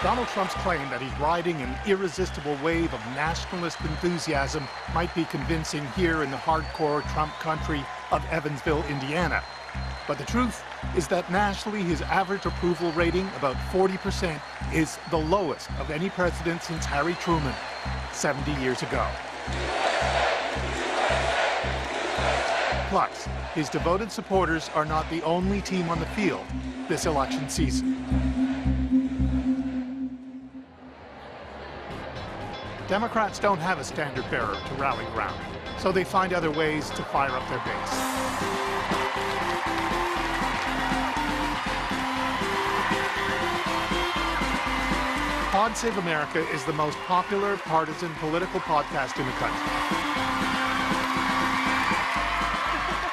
Donald Trump's claim that he's riding an irresistible wave of nationalist enthusiasm might be convincing here in the hardcore Trump country of Evansville, Indiana. But the truth is that nationally, his average approval rating, about 40%, is the lowest of any president since Harry Truman 70 years ago. Plus, his devoted supporters are not the only team on the field this election season. Democrats don't have a standard bearer to rally around, so they find other ways to fire up their base. Pod Save America is the most popular partisan political podcast in the country.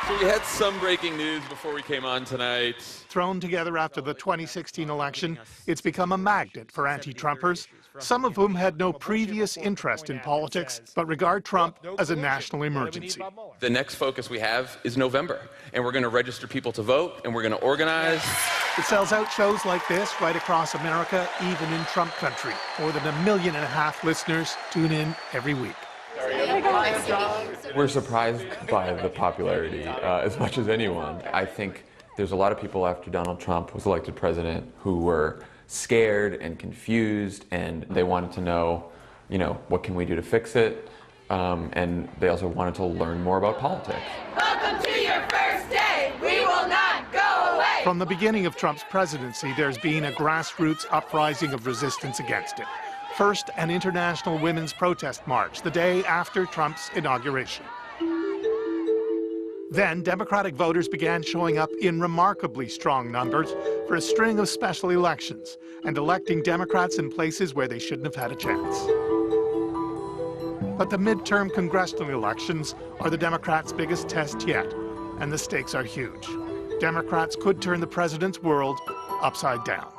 So we had some breaking news before we came on tonight. Thrown together after the 2016 election, it's become a magnet for anti-Trumpers, some of whom had no previous interest in politics, but regard Trump as a national emergency. The next focus we have is November, and we're going to register people to vote, and we're going to organize. It sells out shows like this right across America, even in Trump country. More than 1.5 million listeners tune in every week. We're surprised by the popularity as much as anyone. I think there's a lot of people after Donald Trump was elected president who were scared and confused, and they wanted to know, what can we do to fix it? And they also wanted to learn more about politics. Welcome to your first day. We will not go away. From the beginning of Trump's presidency, there's been a grassroots uprising of resistance against it. First, an international women's protest march the day after Trump's inauguration. Then, Democratic voters began showing up in remarkably strong numbers for a string of special elections and electing Democrats in places where they shouldn't have had a chance. But the midterm congressional elections are the Democrats' biggest test yet, and the stakes are huge. Democrats could turn the president's world upside down.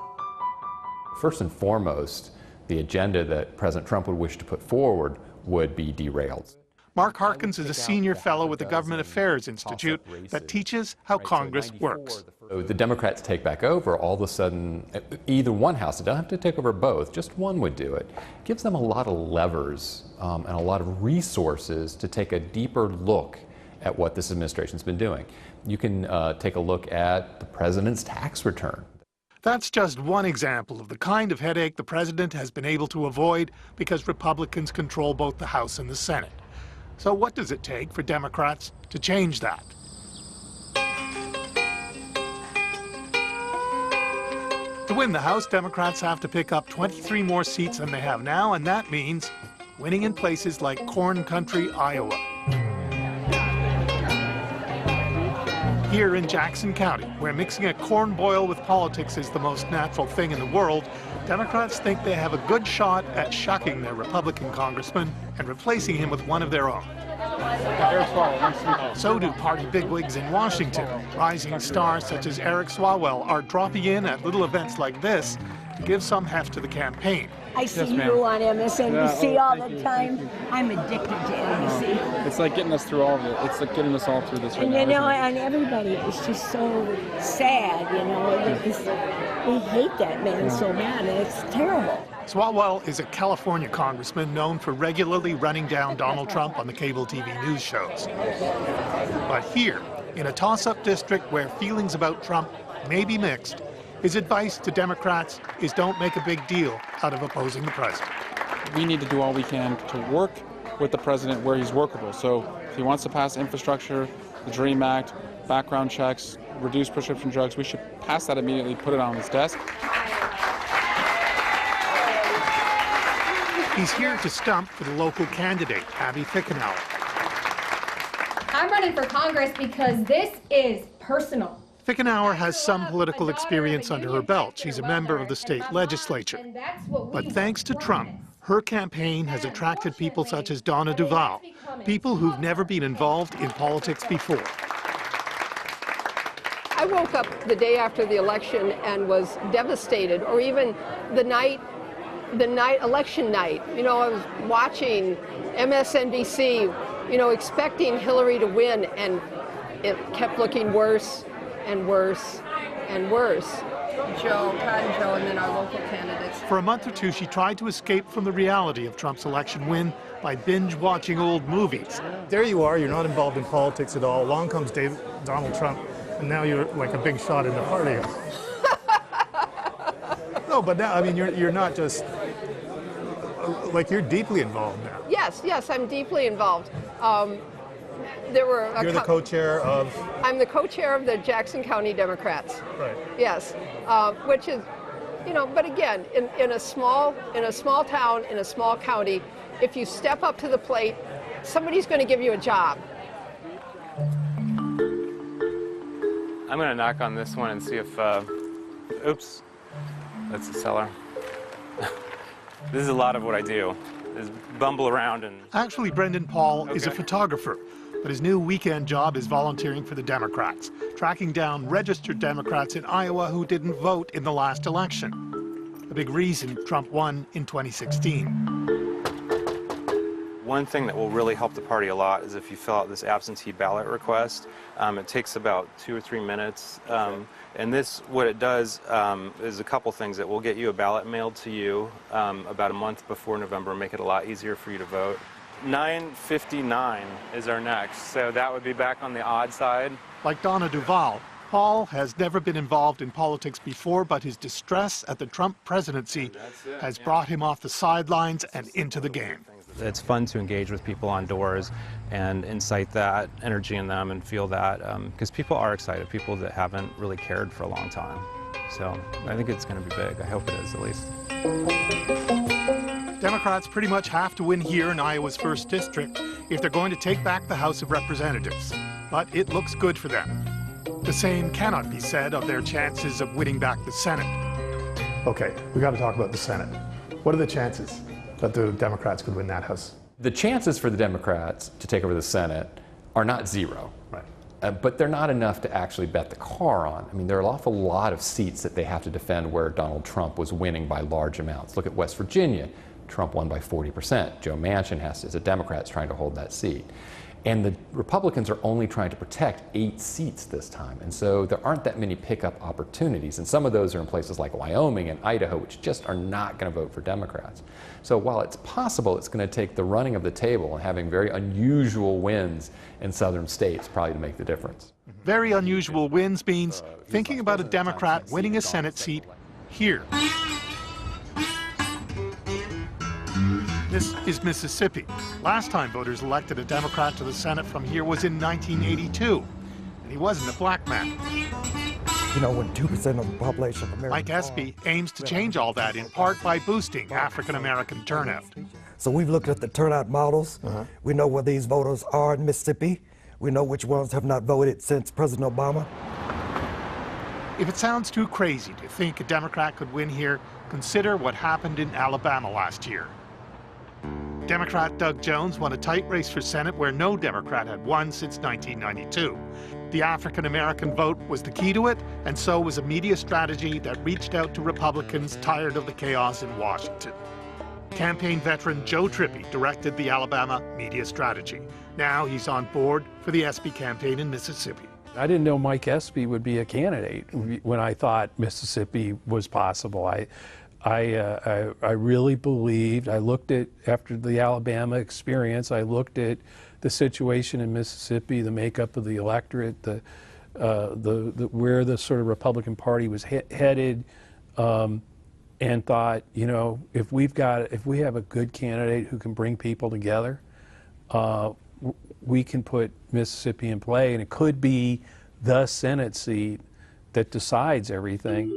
First and foremost, the agenda that President Trump would wish to put forward would be derailed. Mark Harkins is a senior fellow with the Government Affairs Institute that teaches how Congress works. So the Democrats take back over, all of a sudden, either one house, they don't have to take over both, just one would do it. It gives them a lot of levers and a lot of resources to take a deeper look at what this administration's been doing. You can take a look at the president's tax return. That's just one example of the kind of headache the president has been able to avoid because Republicans control both the House and the Senate. So what does it take for Democrats to change that? To win the House, Democrats have to pick up 23 more seats than they have now, and that means winning in places like Corn Country, Iowa. Here in Jackson County, where mixing a corn boil with politics is the most natural thing in the world, Democrats think they have a good shot at shucking their Republican congressman and replacing him with one of their own. So do party bigwigs in Washington. Rising stars such as Eric Swalwell are dropping in at little events like this to give some heft to the campaign. I see you on MSNBC all the time. I'm addicted to NBC. It's like getting us through all of it. It's like getting us all through this right and now. And everybody is just so sad, we hate that man so bad, and it's terrible. Swalwell is a California congressman known for regularly running down Donald Trump on the cable TV news shows. But here, in a toss-up district where feelings about Trump may be mixed, his advice to Democrats is don't make a big deal out of opposing the president. We need to do all we can to work with the president where he's workable. So if he wants to pass infrastructure, the DREAM Act, background checks, reduce prescription drugs, we should pass that immediately, put it on his desk. He's here to stump for the local candidate, Abby Fickenauer. I'm running for Congress because this is personal. Fickenauer has some political experience under her belt. She's a member of the state legislature. But thanks to Trump, her campaign has attracted people such as Donna Duval, people who've never been involved in politics before. I woke up the day after the election and was devastated, or even the night, election night. I was watching MSNBC, expecting Hillary to win, and it kept looking worse and worse and worse. Joe, Pat and Joe, and then our local candidates. For a month or two, she tried to escape from the reality of Trump's election win by binge-watching old movies. There you are, you're not involved in politics at all. Along comes Donald Trump, and now you're like a big shot in the party. No, but now, I mean, you're not just, like, you're deeply involved now. Yes, I'm deeply involved. You're the co-chair of? I'm the co-chair of the Jackson County Democrats. Right. Yes, which is, but again, in a small town, in a small county, if you step up to the plate, somebody's going to give you a job. I'm going to knock on this one and see if, oops, that's the seller. This is a lot of what I do, is bumble around and... Actually, Brendan Paul is a photographer, but his new weekend job is volunteering for the Democrats, tracking down registered Democrats in Iowa who didn't vote in the last election. A big reason Trump won in 2016. One thing that will really help the party a lot is if you fill out this absentee ballot request. It takes about 2 or 3 minutes. And this, what it does is a couple things. It will get you a ballot mailed to you about a month before November, make it a lot easier for you to vote. 9:59 is our next, so that would be back on the odd side. Like Donna Duvall, Paul has never been involved in politics before, but his distress at the Trump presidency has brought him off the sidelines and into the game. It's fun to engage with people on doors and incite that energy in them and feel that, because people are excited, people that haven't really cared for a long time. So I think it's going to be big. I hope it is, at least. Democrats pretty much have to win here in Iowa's 1st district if they're going to take back the House of Representatives. But it looks good for them. The same cannot be said of their chances of winning back the Senate. Okay, we got to talk about the Senate. What are the chances that the Democrats could win that House? The chances for the Democrats to take over the Senate are not zero. Right. But they're not enough to actually bet the car on. I mean, there are an awful lot of seats that they have to defend where Donald Trump was winning by large amounts. Look at West Virginia. Trump won by 40%. Joe Manchin as a Democrat, is trying to hold that seat. And the Republicans are only trying to protect 8 seats this time. And so there aren't that many pickup opportunities. And some of those are in places like Wyoming and Idaho, which just are not going to vote for Democrats. So while it's possible it's going to take the running of the table and having very unusual wins in southern states probably to make the difference. Very unusual wins means thinking about a Democrat winning a Senate seat here. This is Mississippi. Last time voters elected a Democrat to the Senate from here was in 1982, and he wasn't a black man. You know, when 2% of the population of America... Mike Espy aims to change all that in part by boosting African-American turnout. So we've looked at the turnout models. We know where these voters are in Mississippi. We know which ones have not voted since President Obama. If it sounds too crazy to think a Democrat could win here, consider what happened in Alabama last year. Democrat Doug Jones won a tight race for Senate where no Democrat had won since 1992. The African-American vote was the key to it, and so was a media strategy that reached out to Republicans tired of the chaos in Washington. Campaign veteran Joe Trippi directed the Alabama media strategy. Now he's on board for the Espy campaign in Mississippi. I didn't know Mike Espy would be a candidate when I thought Mississippi was possible. I really believed, I looked at, after the Alabama experience, I looked at the situation in Mississippi, the makeup of the electorate, where the sort of Republican Party was headed, and thought, you know, if we have a good candidate who can bring people together, we can put Mississippi in play, and it could be the Senate seat that decides everything.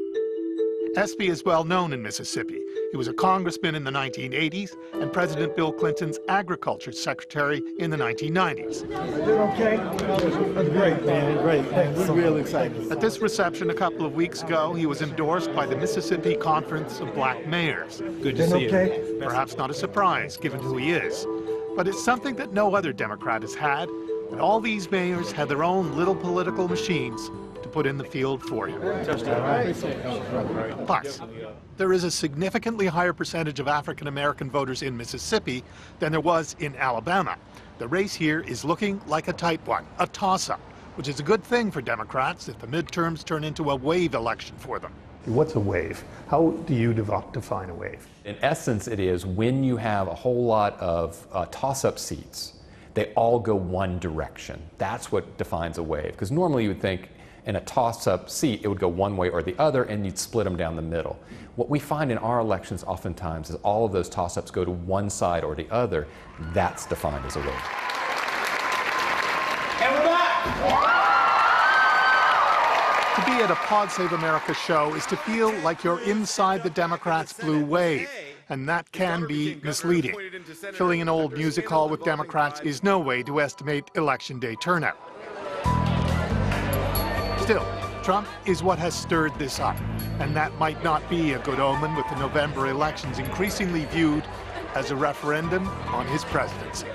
Espy is well known in Mississippi. He was a congressman in the 1980s and President Bill Clinton's agriculture secretary in the 1990s. Is it okay? That's great, man. Great. We're real excited. At this reception a couple of weeks ago, he was endorsed by the Mississippi Conference of Black Mayors. Good to see you. Perhaps not a surprise, given who he is. But it's something that no other Democrat has had, and all these mayors had their own little political machines to put in the field for him. Plus, there is a significantly higher percentage of African-American voters in Mississippi than there was in Alabama. The race here is looking like a tight one, a toss-up, which is a good thing for Democrats if the midterms turn into a wave election for them. What's a wave? How do you define a wave? In essence, it is when you have a whole lot of toss-up seats, they all go one direction. That's what defines a wave. Because normally you would think in a toss-up seat, it would go one way or the other, and you'd split them down the middle. What we find in our elections oftentimes is all of those toss-ups go to one side or the other. That's defined as a wave. And we're back! To be at a Pod Save America show is to feel like you're inside the Democrats' blue wave, and that can be misleading. Filling an old music hall with Democrats is no way to estimate Election Day turnout. Still, Trump is what has stirred this up, and that might not be a good omen with the November elections increasingly viewed as a referendum on his presidency.